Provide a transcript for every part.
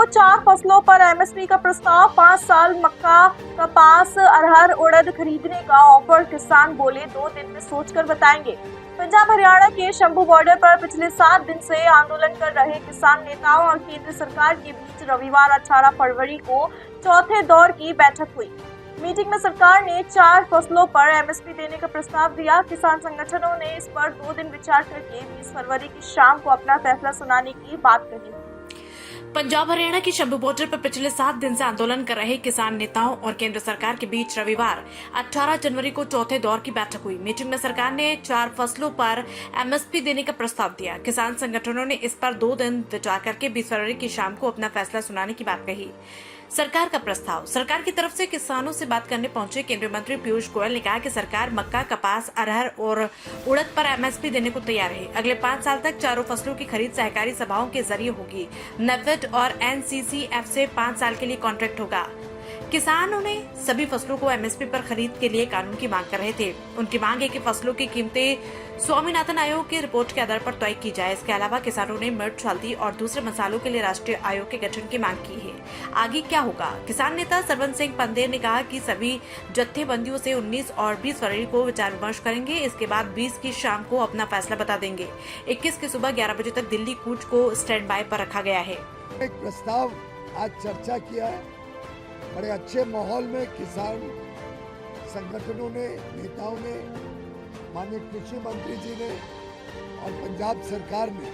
4 फसलों पर एमएसपी का प्रस्ताव। 5 साल मक्का, कपास, अरहर, उड़द खरीदने का ऑफर। किसान बोले 2 दिन में सोचकर बताएंगे। पंजाब हरियाणा के शंभू बॉर्डर पर पिछले 7 दिन से आंदोलन कर रहे किसान नेताओं और केंद्र सरकार के बीच रविवार 18 फरवरी को चौथे दौर की बैठक हुई। मीटिंग में सरकार ने 4 फसलों पर एमएसपी देने का प्रस्ताव दिया। किसान संगठनों ने इस पर 2 दिन विचार करके 20 फरवरी की शाम को अपना फैसला सुनाने की बात कही। पंजाब हरियाणा की शंभू बॉर्डर पर पिछले 7 दिन से आंदोलन कर रहे किसान नेताओं और केंद्र सरकार के बीच रविवार 18 जनवरी को चौथे दौर की बैठक हुई। मीटिंग में सरकार ने 4 फसलों पर एमएसपी देने का प्रस्ताव दिया। किसान संगठनों ने इस पर 2 दिन विचार करके 20 फरवरी की शाम को अपना फैसला सुनाने की बात कही। सरकार का प्रस्ताव। सरकार की तरफ से किसानों से बात करने पहुंचे केंद्रीय मंत्री पीयूष गोयल ने कहा कि सरकार मक्का, कपास, अरहर और उड़द पर एमएसपी देने को तैयार है। अगले 5 साल तक चारों फसलों की खरीद सहकारी सभाओं के जरिए होगी। नेफेड और एनसीसीएफ से 5 साल के लिए कॉन्ट्रैक्ट होगा। किसानों ने सभी फसलों को एमएसपी पर खरीद के लिए कानून की मांग कर रहे थे। उनकी मांग है कि फसलों की कीमतें स्वामीनाथन आयोग की रिपोर्ट के आधार पर तय की जाए। इसके अलावा किसानों ने मिर्च, हल्दी और दूसरे मसालों के लिए राष्ट्रीय आयोग के गठन की मांग की है। आगे क्या होगा? किसान नेता सरवन सिंह पंदेर ने कहा कि सभी जत्थेबंदियों से 19 और 20 फरवरी को विचार विमर्श करेंगे। इसके बाद 20 की शाम को अपना फैसला बता देंगे। 21 की सुबह 11 बजे तक दिल्ली कूच को स्टैंड बाय पर रखा गया है। एक प्रस्ताव आज चर्चा किया है। बड़े अच्छे माहौल में किसान संगठनों ने, नेताओं ने, माननीय कृषि मंत्री जी ने और पंजाब सरकार ने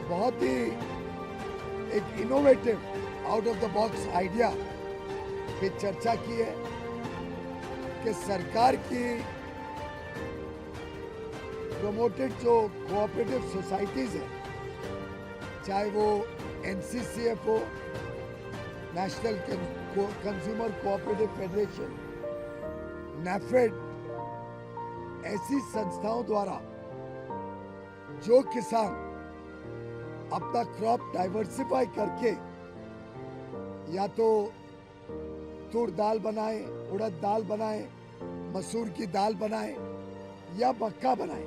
बहुत ही एक innovative out of the box idea पे चर्चा की है कि सरकार की प्रमोटेड जो कोऑपरेटिव सोसाइटीज है, चाहे वो एनसीसीएफ हो, national consumer cooperative federation, NAFED, ऐसी संस्थाओं द्वारा जो किसान अपना क्रॉप डाइवर्सिफाई करके या तो तूर दाल बनाए, उड़द दाल बनाए, मसूर की दाल बनाए या मक्का बनाए,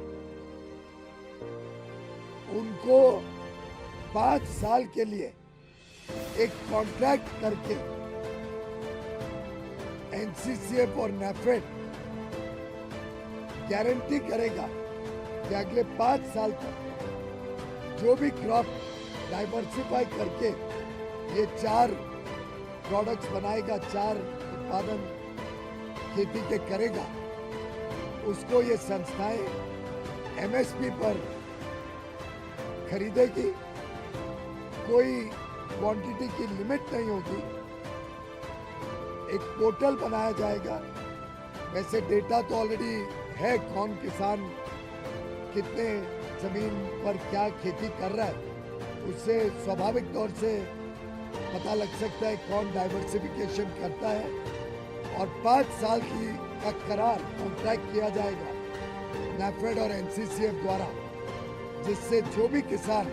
उनको 5 साल के लिए एक कॉन्ट्रैक्ट करके एनसीसीएफ और नेफेड गारंटी करेगा कि अगले 5 साल तक जो भी क्रॉप डाइवर्सिफाई करके ये 4 प्रोडक्ट्स बनाएगा, 4 उत्पादन खेती के करेगा, उसको ये संस्थाएं एमएसपी पर खरीदेगी। कोई क्वांटिटी की लिमिट नहीं होगी। एक पोर्टल बनाया जाएगा। वैसे डेटा तो ऑलरेडी है, कौन किसान कितने जमीन पर क्या खेती कर रहा है, उससे स्वाभाविक तौर से पता लग सकता है कौन डाइवर्सिफिकेशन करता है। और 5 साल का करार कॉन्ट्रैक्ट किया जाएगा नेफेड और एनसीसीएफ द्वारा, जिससे जो भी किसान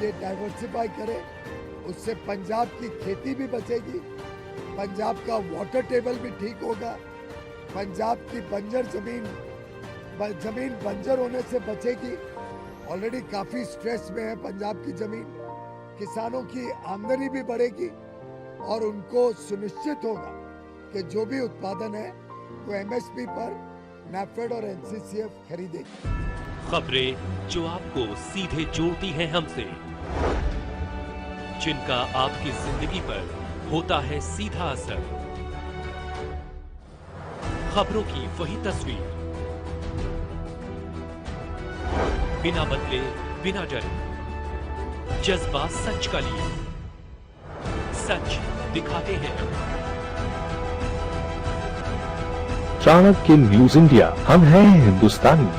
ये डाइवर्सिफाई करे उससे पंजाब की खेती भी बचेगी, पंजाब का वाटर टेबल भी ठीक होगा, पंजाब की बंजर जमीन बंजर होने से बचेगी। ऑलरेडी काफी स्ट्रेस में है पंजाब की जमीन। किसानों की आमदनी भी बढ़ेगी और उनको सुनिश्चित होगा कि जो भी उत्पादन है वो एमएसपी पर नेफेड और एनसीसीएफ खरीदेगी। खबरें जो आपको सीधे जोड़ती हैं हमसे, जिनका आपकी जिंदगी पर होता है सीधा असर। खबरों की वही तस्वीर, बिना बदले, बिना डरे, जज्बा सच का लिए, सच दिखाते हैं। चाणक्य न्यूज इंडिया, हम हैं हिंदुस्तानी।